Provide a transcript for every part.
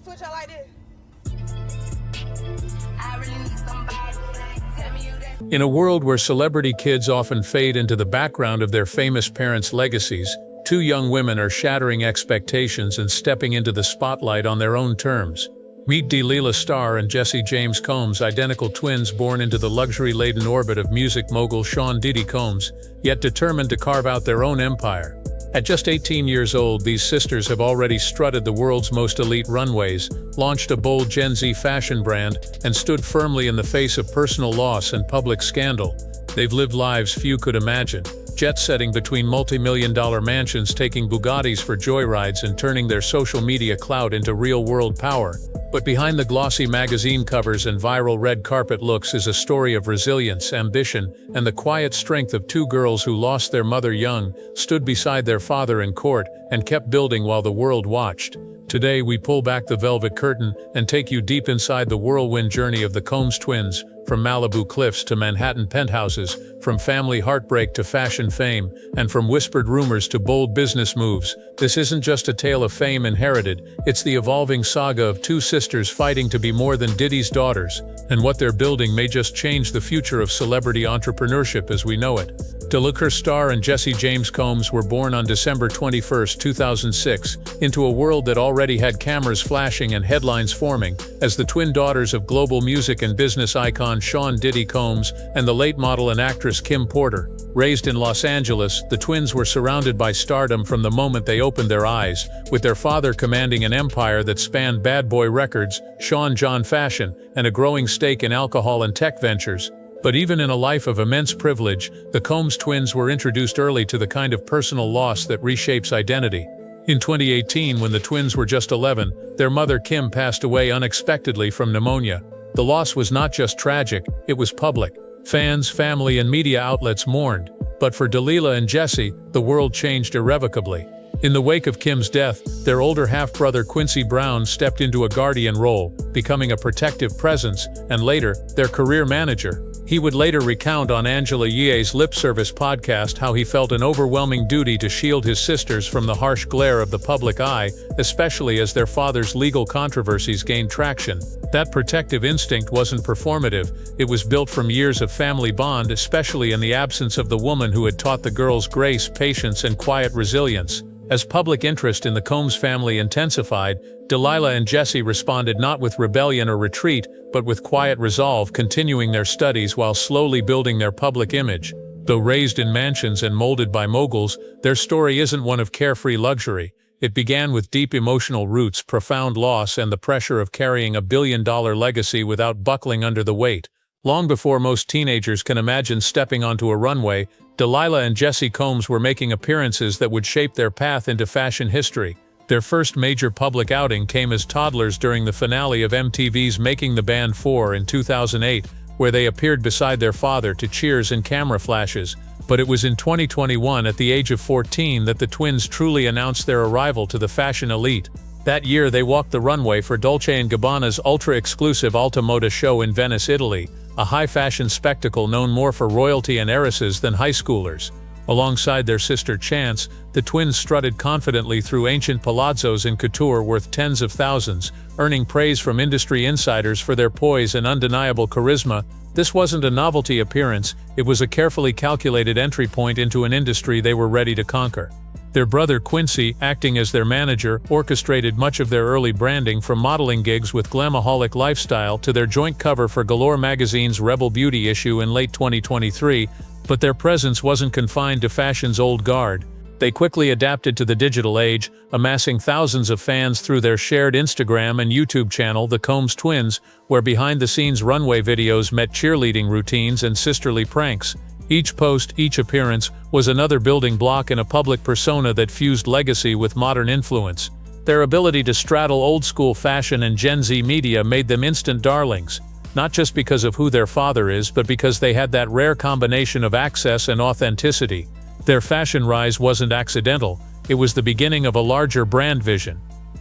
just switch out like this. In a world where celebrity kids often fade into the background of their famous parents' legacies, two young women are shattering expectations and stepping into the spotlight on their own terms. Meet Delilah Starr and Jessie James Combs, identical twins born into the luxury-laden orbit of music mogul Sean "Diddy" Combs, yet determined to carve out their own empire. At just 18 years old, these sisters have already strutted the world's most elite runways, launched a bold Gen Z fashion brand, and stood firmly in the face of personal loss and public scandal. They've lived lives few could imagine, jet-setting between multi-million-dollar mansions, taking Bugattis for joyrides, and turning their social media clout into real-world power. But behind the glossy magazine covers and viral red carpet looks is a story of resilience, ambition, and the quiet strength of two girls who lost their mother young, stood beside their father in court, and kept building while the world watched. Today we pull back the velvet curtain and take you deep inside the whirlwind journey of the Combs twins, from Malibu cliffs to Manhattan penthouses, from family heartbreak to fashion fame, and from whispered rumors to bold business moves. This isn't just a tale of fame inherited, it's the evolving saga of two sisters fighting to be more than Diddy's daughters, and what they're building may just change the future of celebrity entrepreneurship as we know it. Delilah Starr and Jessie James Combs were born on December 21, 2006, into a world that already had cameras flashing and headlines forming, as the twin daughters of global music and business icon Sean "Diddy" Combs and the late model and actress Kim Porter. Raised in Los Angeles, the twins were surrounded by stardom from the moment they opened their eyes, with their father commanding an empire that spanned Bad Boy Records, Sean John Fashion, and a growing stake in alcohol and tech ventures. But even in a life of immense privilege, the Combs twins were introduced early to the kind of personal loss that reshapes identity. In 2018, when the twins were just 11, their mother Kim passed away unexpectedly from pneumonia. The loss was not just tragic, it was public. Fans, family, and media outlets mourned. But for Delilah and Jessie, the world changed irrevocably. In the wake of Kim's death, their older half-brother Quincy Brown stepped into a guardian role, becoming a protective presence, and later, their career manager. He would later recount on Angela Yee's Lip Service podcast how he felt an overwhelming duty to shield his sisters from the harsh glare of the public eye, especially as their father's legal controversies gained traction. That protective instinct wasn't performative, it was built from years of family bond, especially in the absence of the woman who had taught the girls grace, patience, and quiet resilience. As public interest in the Combs family intensified, Delilah and Jessie responded not with rebellion or retreat, but with quiet resolve, continuing their studies while slowly building their public image. Though raised in mansions and molded by moguls, their story isn't one of carefree luxury. It began with deep emotional roots, profound loss, and the pressure of carrying a billion-dollar legacy without buckling under the weight. Long before most teenagers can imagine stepping onto a runway, Delilah and Jessie Combs were making appearances that would shape their path into fashion history. Their first major public outing came as toddlers during the finale of MTV's Making the Band 4 in 2008, where they appeared beside their father to cheers and camera flashes. But it was in 2021, at the age of 14, that the twins truly announced their arrival to the fashion elite. That year they walked the runway for Dolce Gabbana's ultra-exclusive Alta Moda show in Venice, Italy, a high-fashion spectacle known more for royalty and heiresses than high schoolers. Alongside their sister Chance, the twins strutted confidently through ancient palazzos in couture worth tens of thousands, earning praise from industry insiders for their poise and undeniable charisma. This wasn't a novelty appearance, it was a carefully calculated entry point into an industry they were ready to conquer. Their brother Quincy, acting as their manager, orchestrated much of their early branding, from modeling gigs with Glamaholic Lifestyle to their joint cover for Galore magazine's Rebel Beauty issue in late 2023, but their presence wasn't confined to fashion's old guard. They quickly adapted to the digital age, amassing thousands of fans through their shared Instagram and YouTube channel, The Combs Twins, where behind-the-scenes runway videos met cheerleading routines and sisterly pranks. Each post, each appearance, was another building block in a public persona that fused legacy with modern influence. Their ability to straddle old-school fashion and Gen Z media made them instant darlings, not just because of who their father is, but because they had that rare combination of access and authenticity. Their fashion rise wasn't accidental, it was the beginning of a larger brand vision.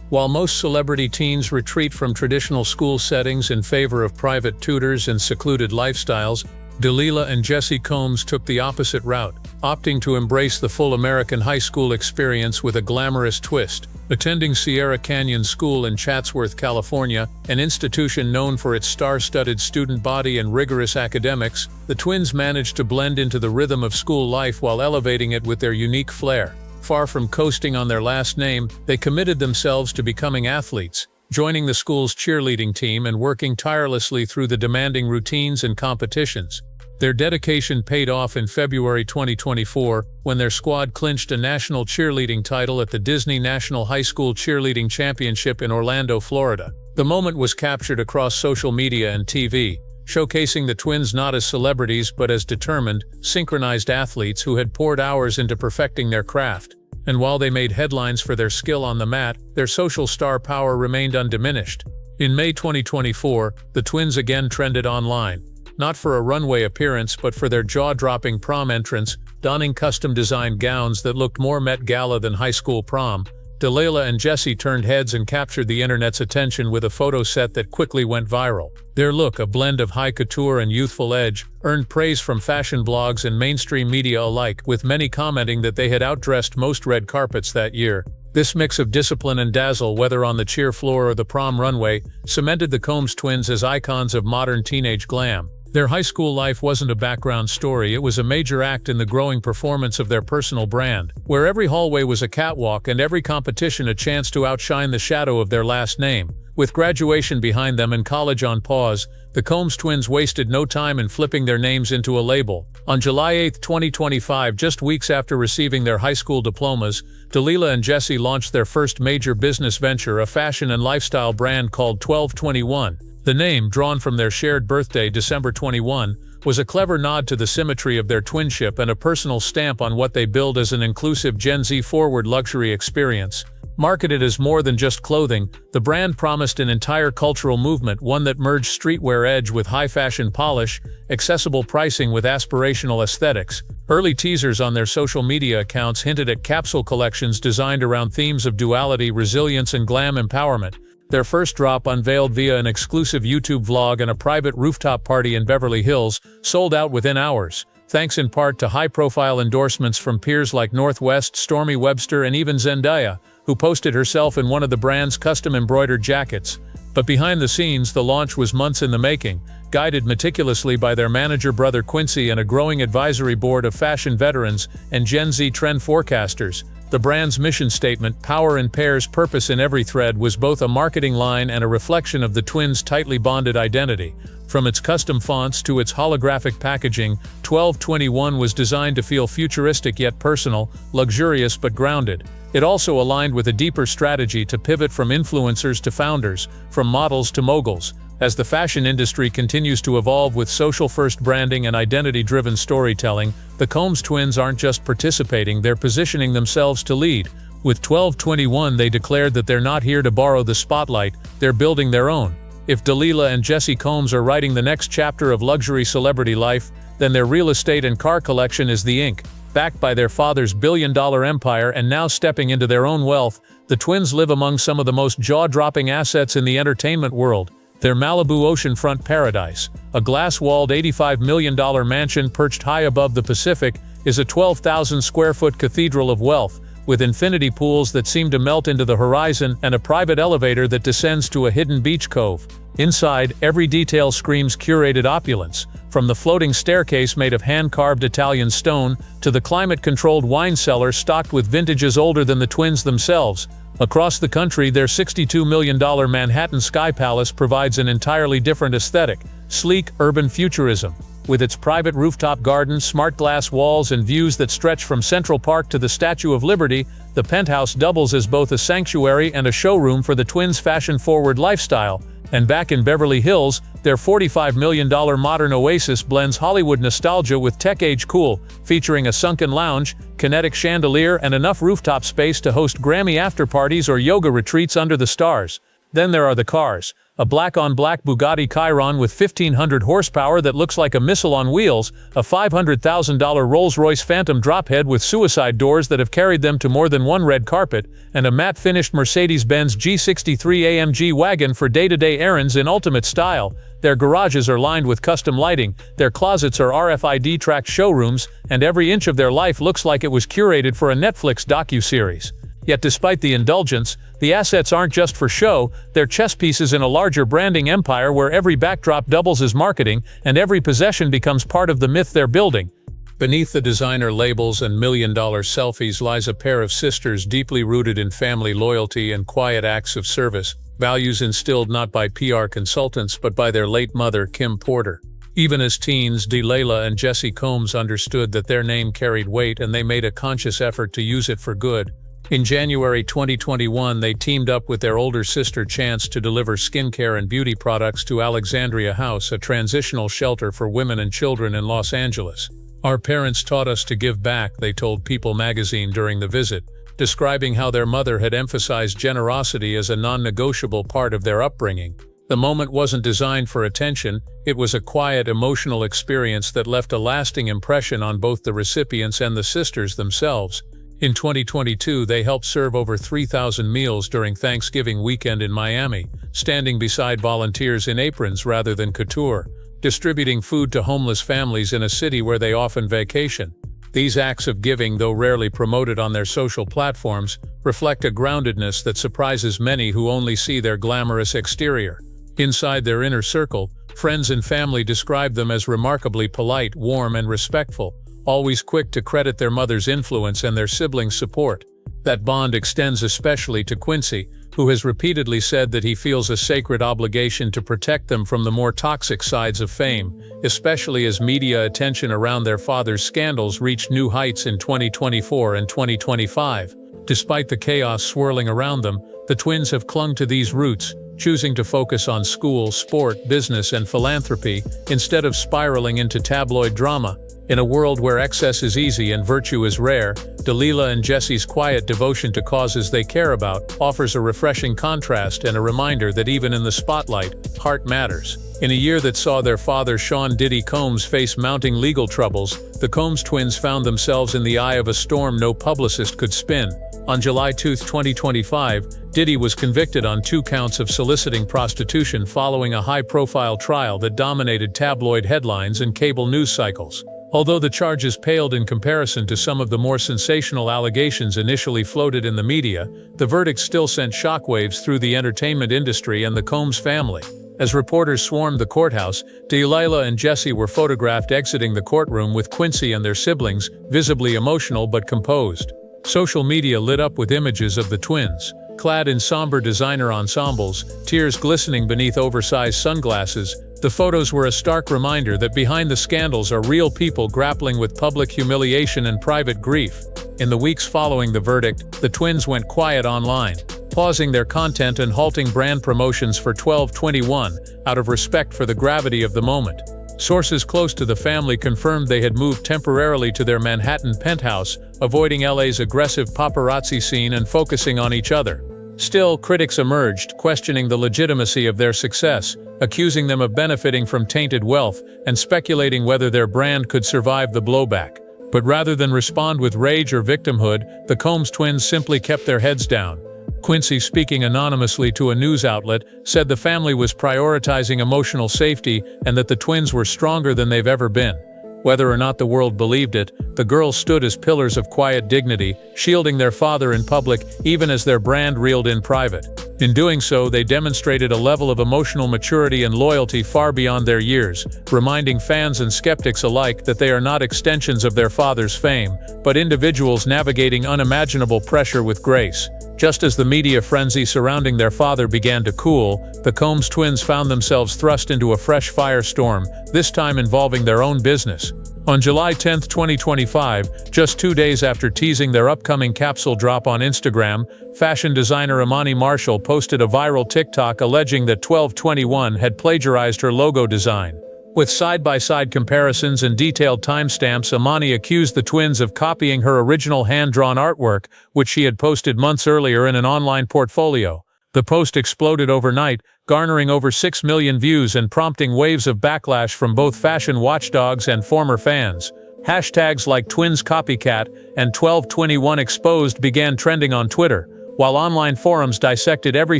While most celebrity teens retreat from traditional school settings in favor of private tutors and secluded lifestyles, Delilah and Jessie Combs took the opposite route, opting to embrace the full American high school experience with a glamorous twist. Attending Sierra Canyon School in Chatsworth, California, an institution known for its star-studded student body and rigorous academics, the twins managed to blend into the rhythm of school life while elevating it with their unique flair. Far from coasting on their last name, they committed themselves to becoming athletes, joining the school's cheerleading team and working tirelessly through the demanding routines and competitions. Their dedication paid off in February 2024 when their squad clinched a national cheerleading title at the Disney National High School Cheerleading Championship in Orlando, Florida. The moment was captured across social media and TV, showcasing the twins not as celebrities but as determined, synchronized athletes who had poured hours into perfecting their craft. And while they made headlines for their skill on the mat, their social star power remained undiminished. In May 2024, the twins again trended online. Not for a runway appearance but for their jaw-dropping prom entrance, donning custom-designed gowns that looked more Met Gala than high school prom. Delilah and Jessie turned heads and captured the internet's attention with a photo set that quickly went viral. Their look, a blend of high couture and youthful edge, earned praise from fashion blogs and mainstream media alike, with many commenting that they had outdressed most red carpets that year. This mix of discipline and dazzle, whether on the cheer floor or the prom runway, cemented the Combs twins as icons of modern teenage glam. Their high school life wasn't a background story, it was a major act in the growing performance of their personal brand, where every hallway was a catwalk and every competition a chance to outshine the shadow of their last name. With graduation behind them and college on pause, the Combs twins wasted no time in flipping their names into a label. On July 8, 2025, just weeks after receiving their high school diplomas, Delilah and Jessie launched their first major business venture, a fashion and lifestyle brand called 1221. The name, drawn from their shared birthday, December 21, was a clever nod to the symmetry of their twinship and a personal stamp on what they build as an inclusive Gen Z-forward luxury experience. Marketed as more than just clothing, the brand promised an entire cultural movement, one that merged streetwear edge with high-fashion polish, accessible pricing with aspirational aesthetics. Early teasers on their social media accounts hinted at capsule collections designed around themes of duality, resilience, and glam empowerment. Their first drop, unveiled via an exclusive YouTube vlog and a private rooftop party in Beverly Hills, sold out within hours, thanks in part to high-profile endorsements from peers like Northwest, Stormy Webster, and even Zendaya, who posted herself in one of the brand's custom-embroidered jackets. But behind the scenes, the launch was months in the making, guided meticulously by their manager brother Quincy and a growing advisory board of fashion veterans and Gen Z trend forecasters. The brand's mission statement, "Power in Pairs, Purpose in Every Thread," was both a marketing line and a reflection of the twins' tightly bonded identity. From its custom fonts to its holographic packaging, 1221 was designed to feel futuristic yet personal, luxurious but grounded. It also aligned with a deeper strategy to pivot from influencers to founders, from models to moguls. As the fashion industry continues to evolve with social-first branding and identity-driven storytelling, the Combs twins aren't just participating, they're positioning themselves to lead. With 1221, they declared that they're not here to borrow the spotlight, they're building their own. If Delilah and Jessie Combs are writing the next chapter of luxury celebrity life, then their real estate and car collection is the ink. Backed by their father's billion-dollar empire and now stepping into their own wealth, the twins live among some of the most jaw-dropping assets in the entertainment world. Their Malibu oceanfront paradise, a glass-walled $85 million mansion perched high above the Pacific, is a 12,000-square-foot cathedral of wealth, with infinity pools that seem to melt into the horizon and a private elevator that descends to a hidden beach cove. Inside, every detail screams curated opulence, from the floating staircase made of hand-carved Italian stone to the climate-controlled wine cellar stocked with vintages older than the twins themselves. Across the country, their $62 million Manhattan Sky Palace provides an entirely different aesthetic, sleek, urban futurism. With its private rooftop garden, smart glass walls, and views that stretch from Central Park to the Statue of Liberty, the penthouse doubles as both a sanctuary and a showroom for the twins' fashion-forward lifestyle. And back in Beverly Hills, their $45 million modern oasis blends Hollywood nostalgia with tech-age cool, featuring a sunken lounge, kinetic chandelier, and enough rooftop space to host Grammy after-parties or yoga retreats under the stars. Then there are the cars. A black-on-black Bugatti Chiron with 1,500 horsepower that looks like a missile on wheels, a $500,000 Rolls-Royce Phantom drophead with suicide doors that have carried them to more than one red carpet, and a matte-finished Mercedes-Benz G63 AMG wagon for day-to-day errands in ultimate style. Their garages are lined with custom lighting, their closets are RFID-tracked showrooms, and every inch of their life looks like it was curated for a Netflix docu-series. Yet despite the indulgence, the assets aren't just for show, they're chess pieces in a larger branding empire where every backdrop doubles as marketing and every possession becomes part of the myth they're building. Beneath the designer labels and million-dollar selfies lies a pair of sisters deeply rooted in family loyalty and quiet acts of service, values instilled not by PR consultants but by their late mother, Kim Porter. Even as teens, Delilah and Jessie Combs understood that their name carried weight and they made a conscious effort to use it for good. In January 2021, they teamed up with their older sister Chance to deliver skincare and beauty products to Alexandria House, a transitional shelter for women and children in Los Angeles. "Our parents taught us to give back," they told People magazine during the visit, describing how their mother had emphasized generosity as a non-negotiable part of their upbringing. The moment wasn't designed for attention, it was a quiet, emotional experience that left a lasting impression on both the recipients and the sisters themselves. In 2022, they helped serve over 3,000 meals during Thanksgiving weekend in Miami, standing beside volunteers in aprons rather than couture, distributing food to homeless families in a city where they often vacation. These acts of giving, though rarely promoted on their social platforms, reflect a groundedness that surprises many who only see their glamorous exterior. Inside their inner circle, friends and family describe them as remarkably polite, warm, and respectful, always quick to credit their mother's influence and their siblings' support. That bond extends especially to Quincy, who has repeatedly said that he feels a sacred obligation to protect them from the more toxic sides of fame, especially as media attention around their father's scandals reached new heights in 2024 and 2025. Despite the chaos swirling around them, the twins have clung to these roots, choosing to focus on school, sport, business, and philanthropy, instead of spiraling into tabloid drama. In a world where excess is easy and virtue is rare, Delilah and Jessie's quiet devotion to causes they care about offers a refreshing contrast and a reminder that even in the spotlight, heart matters. In a year that saw their father Sean "Diddy" Combs face mounting legal troubles, the Combs twins found themselves in the eye of a storm no publicist could spin. On July 2, 2025, Diddy was convicted on 2 counts of soliciting prostitution following a high-profile trial that dominated tabloid headlines and cable news cycles. Although the charges paled in comparison to some of the more sensational allegations initially floated in the media, the verdict still sent shockwaves through the entertainment industry and the Combs family. As reporters swarmed the courthouse, Delilah and Jessie were photographed exiting the courtroom with Quincy and their siblings, visibly emotional but composed. Social media lit up with images of the twins, clad in somber designer ensembles, tears glistening beneath oversized sunglasses. The photos were a stark reminder that behind the scandals are real people grappling with public humiliation and private grief. In the weeks following the verdict, the twins went quiet online, pausing their content and halting brand promotions for 12/21, out of respect for the gravity of the moment. Sources close to the family confirmed they had moved temporarily to their Manhattan penthouse, avoiding LA's aggressive paparazzi scene and focusing on each other. Still, critics emerged, questioning the legitimacy of their success, accusing them of benefiting from tainted wealth, and speculating whether their brand could survive the blowback. But rather than respond with rage or victimhood, the Combs twins simply kept their heads down. Quincy, speaking anonymously to a news outlet, said the family was prioritizing emotional safety and that the twins were stronger than they've ever been. Whether or not the world believed it, the girls stood as pillars of quiet dignity, shielding their father in public even as their brand reeled in private. In doing so, they demonstrated a level of emotional maturity and loyalty far beyond their years, reminding fans and skeptics alike that they are not extensions of their father's fame, but individuals navigating unimaginable pressure with grace. Just as the media frenzy surrounding their father began to cool, the Combs twins found themselves thrust into a fresh firestorm, this time involving their own business. On July 10, 2025, just 2 days after teasing their upcoming capsule drop on Instagram, fashion designer Imani Marshall posted a viral TikTok alleging that 12/21 had plagiarized her logo design. With side-by-side comparisons and detailed timestamps, Imani accused the twins of copying her original hand-drawn artwork, which she had posted months earlier in an online portfolio. The post exploded overnight, garnering over 6 million views and prompting waves of backlash from both fashion watchdogs and former fans. Hashtags like Twins Copycat and 12/21 Exposed began trending on Twitter, while online forums dissected every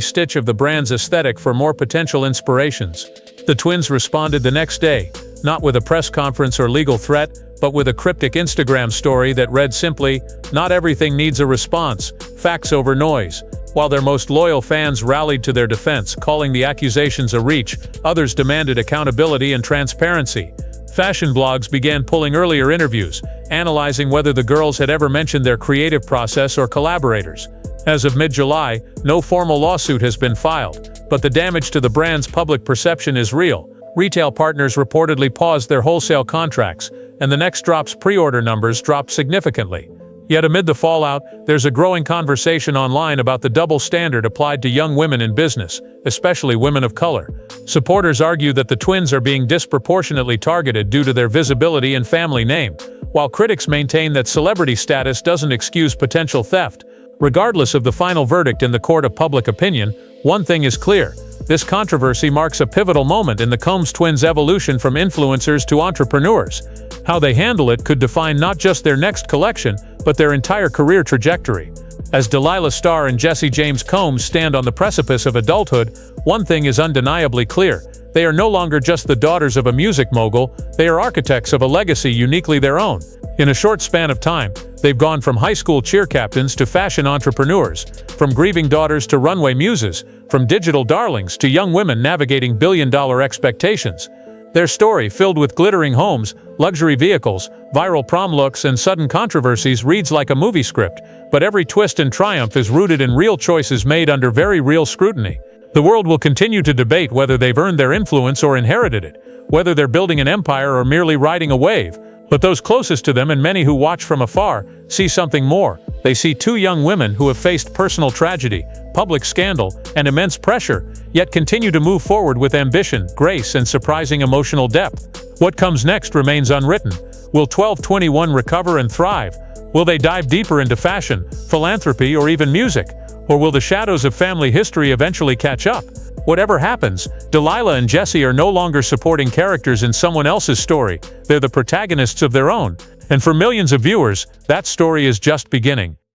stitch of the brand's aesthetic for more potential inspirations. The twins responded the next day, not with a press conference or legal threat, but with a cryptic Instagram story that read simply, "Not everything needs a response, facts over noise." While their most loyal fans rallied to their defense, calling the accusations a reach, others demanded accountability and transparency. Fashion blogs began pulling earlier interviews, analyzing whether the girls had ever mentioned their creative process or collaborators. As of mid-July, no formal lawsuit has been filed, but the damage to the brand's public perception is real. Retail partners reportedly paused their wholesale contracts, and the next drop's pre-order numbers dropped significantly. Yet amid the fallout, there's a growing conversation online about the double standard applied to young women in business, especially women of color. Supporters argue that the twins are being disproportionately targeted due to their visibility and family name, while critics maintain that celebrity status doesn't excuse potential theft. Regardless of the final verdict in the court of public opinion, one thing is clear: this controversy marks a pivotal moment in the Combs twins' evolution from influencers to entrepreneurs. How they handle it could define not just their next collection, but their entire career trajectory. As Delilah Starr and Jessie James Combs stand on the precipice of adulthood, one thing is undeniably clear: they are no longer just the daughters of a music mogul, they are architects of a legacy uniquely their own. In a short span of time, they've gone from high school cheer captains to fashion entrepreneurs, from grieving daughters to runway muses, from digital darlings to young women navigating billion-dollar expectations. Their story, filled with glittering homes, luxury vehicles, viral prom looks, and sudden controversies, reads like a movie script, but every twist and triumph is rooted in real choices made under very real scrutiny. The world will continue to debate whether they've earned their influence or inherited it, whether they're building an empire or merely riding a wave. But those closest to them, and many who watch from afar, see something more. They see two young women who have faced personal tragedy, public scandal, and immense pressure, yet continue to move forward with ambition, grace, and surprising emotional depth. What comes next remains unwritten. Will 1221 recover and thrive? Will they dive deeper into fashion, philanthropy, or even music? Or will the shadows of family history eventually catch up? Whatever happens, Delilah and Jessie are no longer supporting characters in someone else's story. They're the protagonists of their own. And for millions of viewers, that story is just beginning.